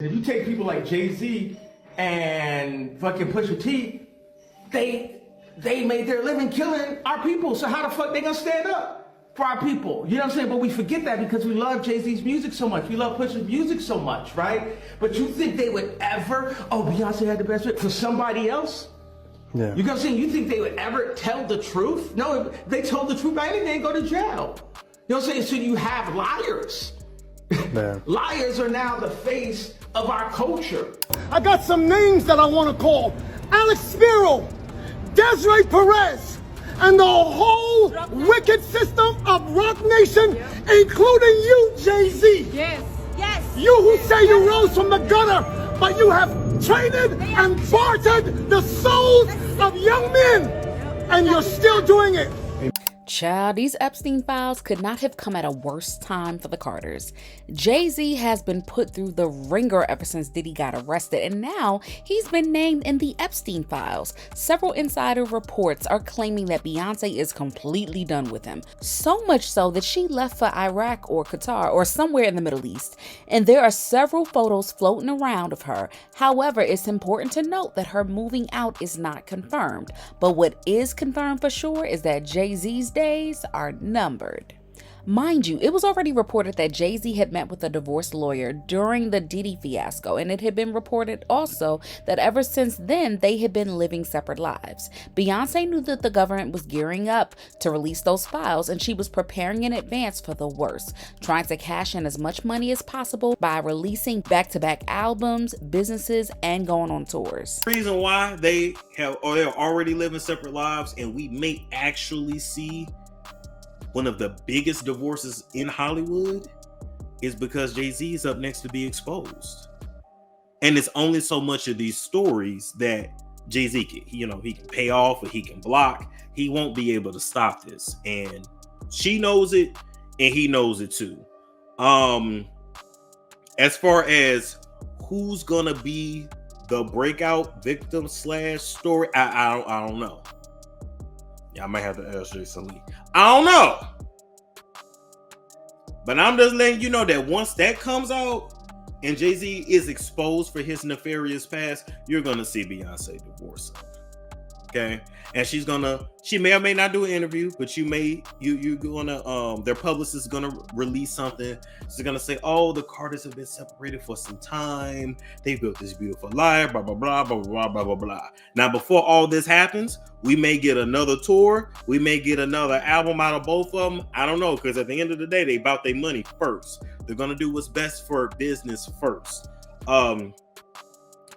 If you take people like Jay-Z and fucking Pusha T, they made their living killing our people. So how the fuck they gonna stand up for our people? You know what I'm saying? But we forget that because we love Jay-Z's music so much. We love Pusha's music so much, right? But you think they would ever, oh, Beyonce had the best fit for somebody else? Yeah. You know what I'm saying? You think they would ever tell the truth? No, if they told the truth, I think they'd go to jail. You know what I'm saying? So you have liars. Yeah. Liars are now the face of our culture. I got some names that I want to call. Alex Spiro, Desiree Perez, and the whole wicked system of Rock Nation, including you, Jay-Z. Yes. Yes. You who say you rose from the gutter, but you have traded and bartered the souls of young men, and you're still doing it. Child, these Epstein files could not have come at a worse time for the Carters. Jay-Z has been put through the ringer ever since Diddy got arrested, and now he's been named in the Epstein files. Several insider reports are claiming that Beyonce is completely done with him. So much so that she left for Iraq or Qatar or somewhere in the Middle East. And there are several photos floating around of her. However, it's important to note that her moving out is not confirmed. But what is confirmed for sure is that Jay-Z's days are numbered. Mind you, it was already reported that Jay-Z had met with a divorce lawyer during the Diddy fiasco, and it had been reported also that ever since then, they had been living separate lives. Beyonce knew that the government was gearing up to release those files, and she was preparing in advance for the worst, trying to cash in as much money as possible by releasing back-to-back albums, businesses, and going on tours. The reason why they're already living separate lives, and we may actually see one of the biggest divorces in Hollywood, is because Jay-Z is up next to be exposed. And it's only so much of these stories that Jay-Z can, he can pay off or he can block. He won't be able to stop this. And she knows it and he knows it too. As far as who's gonna be the breakout victim / story, I don't know. I might have to ask Jason Lee. I don't know. But I'm just letting you know that once that comes out and Jay-Z is exposed for his nefarious past, you're going to see Beyonce divorce him. Okay? And she may or may not do an interview, but you're gonna, their publicist is gonna release something. She's gonna say, oh, the Carters have been separated for some time. They built this beautiful life, blah, blah, blah, blah, blah, blah, blah, blah. Now, before all this happens, we may get another tour. We may get another album out of both of them. I don't know, because at the end of the day, they about their money first. They're gonna do what's best for business first.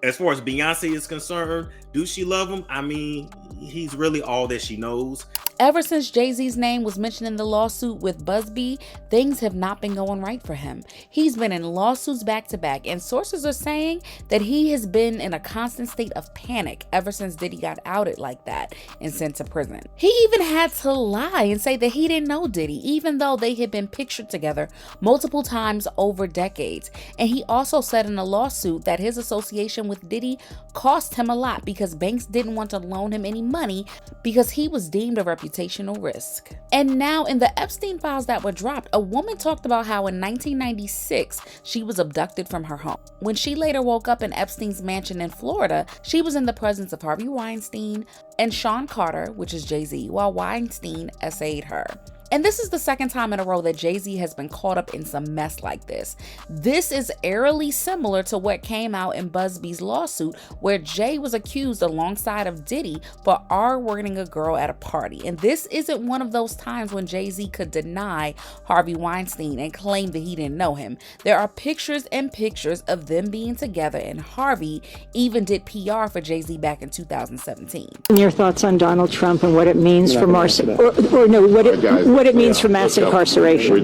As far as Beyonce is concerned, do she love him? I mean, he's really all that she knows. Ever since Jay-Z's name was mentioned in the lawsuit with Busby, things have not been going right for him. He's been in lawsuits back to back, and sources are saying that he has been in a constant state of panic ever since Diddy got outed like that and sent to prison. He even had to lie and say that he didn't know Diddy, even though they had been pictured together multiple times over decades. And he also said in a lawsuit that his association with Diddy cost him a lot because banks didn't want to loan him any money because he was deemed a reputational risk. And now in the Epstein files that were dropped, a woman talked about how in 1996 she was abducted from her home. When she later woke up in Epstein's mansion in Florida, she was in the presence of Harvey Weinstein and Sean Carter, which is Jay-Z, while Weinstein essayed her. And this is the second time in a row that Jay-Z has been caught up in some mess like this. This is eerily similar to what came out in Busby's lawsuit, where Jay was accused alongside of Diddy for R-wording a girl at a party. And this isn't one of those times when Jay-Z could deny Harvey Weinstein and claim that he didn't know him. There are pictures and pictures of them being together, and Harvey even did PR for Jay-Z back in 2017. Your thoughts on Donald Trump and what it means for mass incarceration?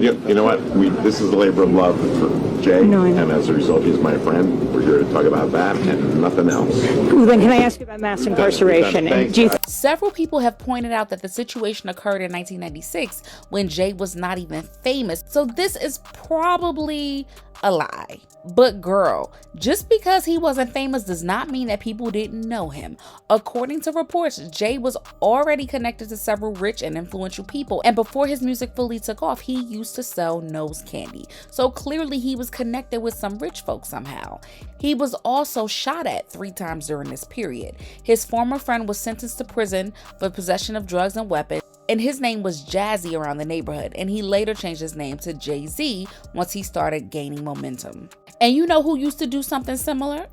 You know what? This is a labor of love for Jay, and as a result, he's my friend. We're here to talk about that and nothing else. Well, then can I ask you about mass incarceration? Several people have pointed out that the situation occurred in 1996 when Jay was not even famous. So this is probably a lie. But girl, just because he wasn't famous does not mean that people didn't know him. According to reports, Jay was already connected to several rich and influential people, and before his music fully took off, he used to sell nose candy. So clearly he was connected with some rich folks somehow. He was also shot at 3 times during this period. His former friend was sentenced to prison for possession of drugs and weapons, and his name was Jazzy around the neighborhood, and he later changed his name to Jay-Z once he started gaining momentum. And you know who used to do something similar?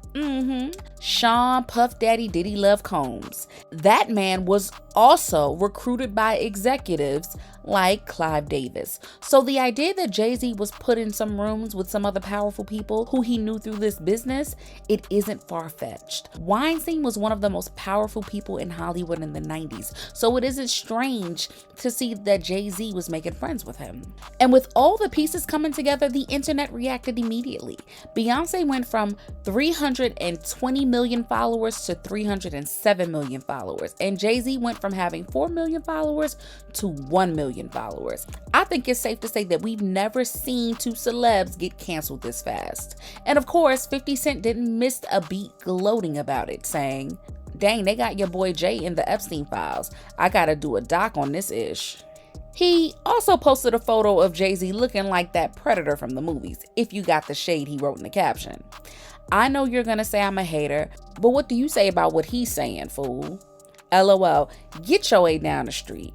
Sean Puff Daddy Diddy Love Combs. That man was also recruited by executives like Clive Davis. So the idea that Jay-Z was put in some rooms with some other powerful people who he knew through this business, it isn't far-fetched. Weinstein was one of the most powerful people in Hollywood in the 90s, so it isn't strange to see that Jay-Z was making friends with him. And with all the pieces coming together, the internet reacted immediately. Beyonce went from 320 million followers to 307 million followers, and Jay-Z went from having 4 million followers to 1 million followers. I think it's safe to say that we've never seen 2 celebs get canceled this fast. And of course, 50 Cent didn't miss a beat gloating about it, saying, "Dang, they got your boy Jay in the Epstein files. I gotta do a doc on this ish." He also posted a photo of Jay-Z looking like that predator from the movies, if you got the shade he wrote in the caption. I know you're gonna say I'm a hater, but what do you say about what he's saying, fool? LOL, get your way down the street.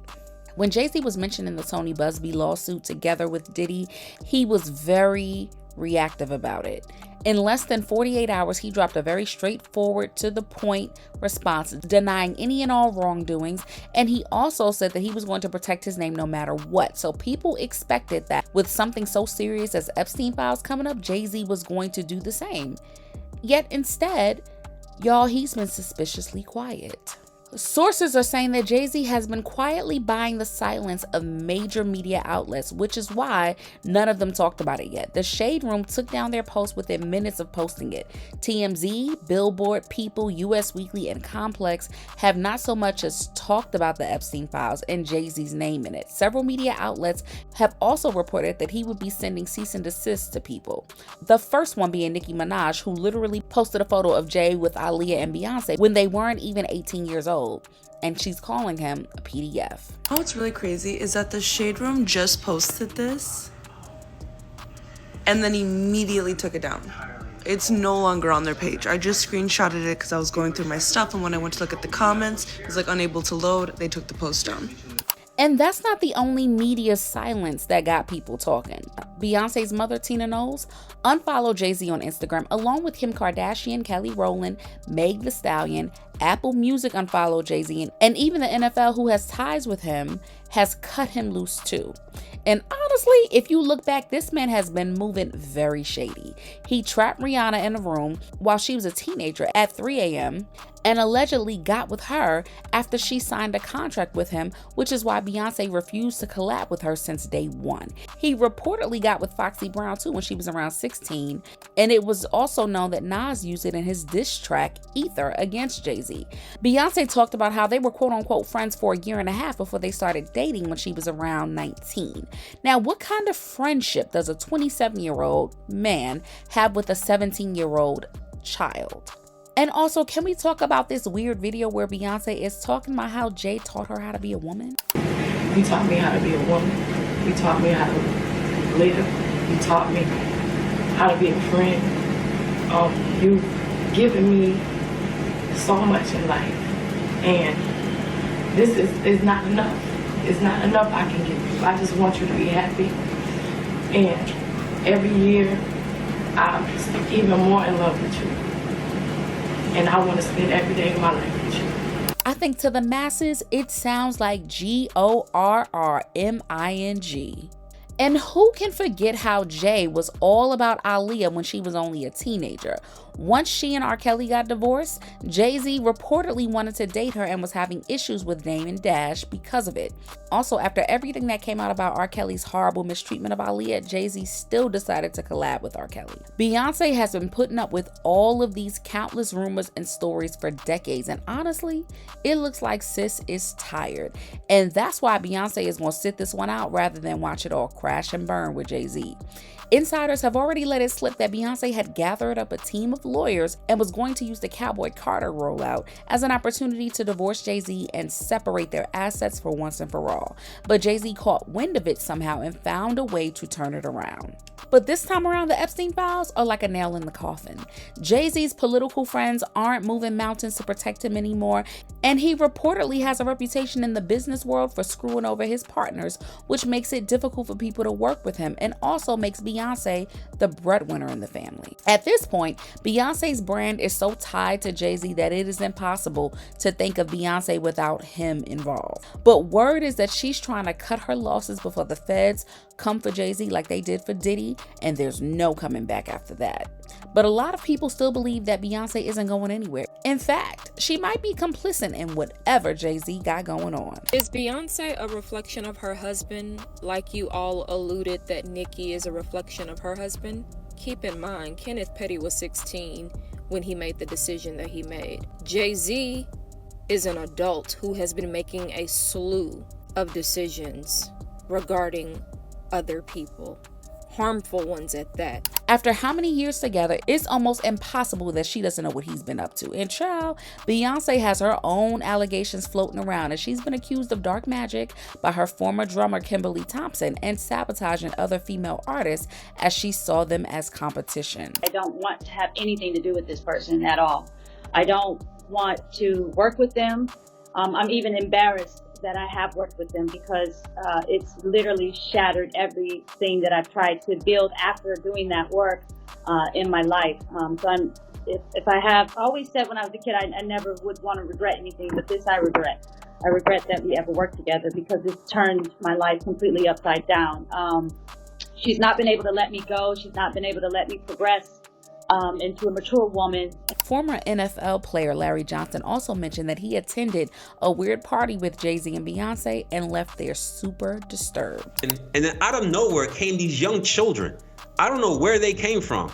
When Jay-Z was mentioned in the Tony Busby lawsuit together with Diddy, he was very reactive about it. In less than 48 hours, he dropped a very straightforward, to the point response, denying any and all wrongdoings, and he also said that he was going to protect his name no matter what. So people expected that with something so serious as Epstein files coming up, Jay-Z was going to do the same. Yet instead, y'all, he's been suspiciously quiet. Sources are saying that Jay-Z has been quietly buying the silence of major media outlets, which is why none of them talked about it yet. The Shade Room took down their post within minutes of posting it. TMZ, Billboard, People, US Weekly, and Complex have not so much as talked about the Epstein files and Jay-Z's name in it. Several media outlets have also reported that he would be sending cease and desist to people. The first one being Nicki Minaj, who literally posted a photo of Jay with Aaliyah and Beyonce when they weren't even 18 years old. And she's calling him a PDF. Oh, what's really crazy is that the Shade Room just posted this and then immediately took it down. It's no longer on their page. I just screenshotted it because I was going through my stuff, and when I went to look at the comments, it was like unable to load. They took the post down. And that's not the only media silence that got people talking. Beyonce's mother, Tina Knowles, unfollowed Jay-Z on Instagram, along with Kim Kardashian, Kelly Rowland, Meg Thee Stallion. Apple Music unfollowed Jay-Z, and even the NFL, who has ties with him, has cut him loose too. And honestly, if you look back, this man has been moving very shady. He trapped Rihanna in a room while she was a teenager at 3 a.m. and allegedly got with her after she signed a contract with him, which is why Beyonce refused to collab with her since day one. He reportedly got with Foxy Brown too when she was around 16, and it was also known that Nas used it in his diss track Ether against Jay-Z. Beyonce talked about how they were quote-unquote friends for a year and a half before they started dating when she was around 19. Now, what kind of friendship does a 27-year-old man have with a 17-year-old child? And also, can we talk about this weird video where Beyonce is talking about how Jay taught her how to be a woman? He taught me how to be a woman. He taught me how to live. He taught me how to be a friend. You've given me so much in life, and this is not enough. It's not enough I can give you. I just want you to be happy. And every year, I'm even more in love with you. And I want to spend every day of my life with you. I think to the masses, it sounds like GORRMING. And who can forget how Jay was all about Aaliyah when she was only a teenager? Once she and R. Kelly got divorced, Jay-Z reportedly wanted to date her and was having issues with Dame and Dash because of it. Also, after everything that came out about R. Kelly's horrible mistreatment of Aaliyah, Jay-Z still decided to collab with R. Kelly. Beyonce has been putting up with all of these countless rumors and stories for decades, and honestly, it looks like sis is tired. And that's why Beyonce is going to sit this one out rather than watch it all crash and burn with Jay-Z. Insiders have already let it slip that Beyonce had gathered up a team of lawyers and was going to use the Cowboy Carter rollout as an opportunity to divorce Jay-Z and separate their assets for once and for all. But Jay-Z caught wind of it somehow and found a way to turn it around. But this time around, the Epstein files are like a nail in the coffin. Jay-Z's political friends aren't moving mountains to protect him anymore, and he reportedly has a reputation in the business world for screwing over his partners, which makes it difficult for people to work with him and also makes Beyonce the breadwinner in the family. At this point, Beyonce's brand is so tied to Jay-Z that it is impossible to think of Beyonce without him involved. But word is that she's trying to cut her losses before the feds come for Jay-Z like they did for Diddy, and there's no coming back after that. But a lot of people still believe that Beyonce isn't going anywhere. In fact, she might be complicit in whatever Jay-Z got going on. Is Beyonce a reflection of her husband, like you all alluded that Nicki is a reflection of her husband? Keep in mind, Kenneth Petty was 16 when he made the decision that he made. Jay-Z is an adult who has been making a slew of decisions regarding other people, harmful ones at that. After how many years together, it's almost impossible that she doesn't know what he's been up to. And child, Beyonce has her own allegations floating around, and she's been accused of dark magic by her former drummer Kimberly Thompson and sabotaging other female artists as she saw them as competition. I don't want to have anything to do with this person at all. I don't want to work with them. I'm even embarrassed that I have worked with them because it's literally shattered everything that I've tried to build after doing that work in my life. So if I have always said when I was a kid, I never would want to regret anything, but this I regret. I regret that we ever worked together because it's turned my life completely upside down. She's not been able to let me go. She's not been able to let me progress into a mature woman. Former NFL player Larry Johnson also mentioned that he attended a weird party with Jay-Z and Beyonce and left there super disturbed. And then out of nowhere came these young children. I don't know where they came from.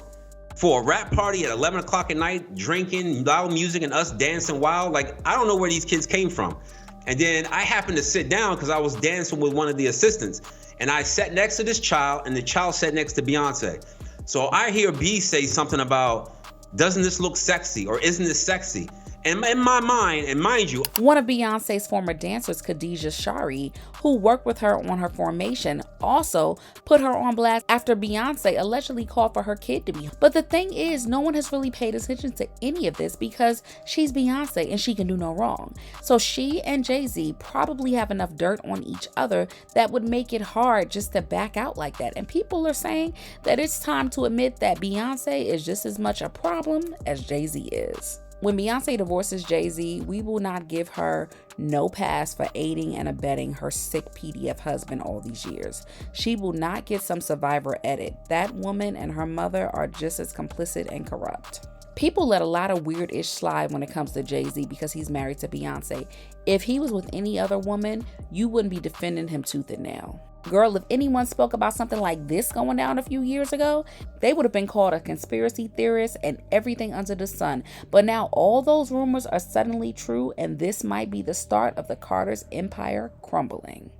For a rap party at 11 o'clock at night, drinking, loud music, and us dancing wild. Like, I don't know where these kids came from. And then I happened to sit down because I was dancing with one of the assistants. And I sat next to this child, and the child sat next to Beyonce. So I hear B say something about, doesn't this look sexy, or isn't this sexy? And in my mind, and mind you, one of Beyonce's former dancers, Khadijah Shari, who worked with her on her formation, also put her on blast after Beyonce allegedly called for her kid to be. But the thing is, no one has really paid attention to any of this because she's Beyonce and she can do no wrong. So she and Jay-Z probably have enough dirt on each other that would make it hard just to back out like that. And people are saying that it's time to admit that Beyonce is just as much a problem as Jay-Z is. When Beyonce divorces Jay-Z, we will not give her no pass for aiding and abetting her sick PDF husband all these years. She will not get some survivor edit. That woman and her mother are just as complicit and corrupt. People let a lot of weird ish slide when it comes to Jay-Z because he's married to Beyonce. If he was with any other woman, you wouldn't be defending him tooth and nail. Girl, if anyone spoke about something like this going down a few years ago, they would have been called a conspiracy theorist and everything under the sun. But now all those rumors are suddenly true, and this might be the start of the Carter's empire crumbling.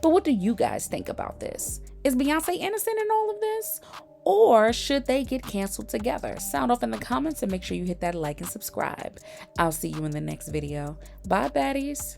But what do you guys think about this? Is Beyonce innocent in all of this? Or should they get canceled together? Sound off in the comments and make sure you hit that like and subscribe. I'll see you in the next video. Bye, baddies.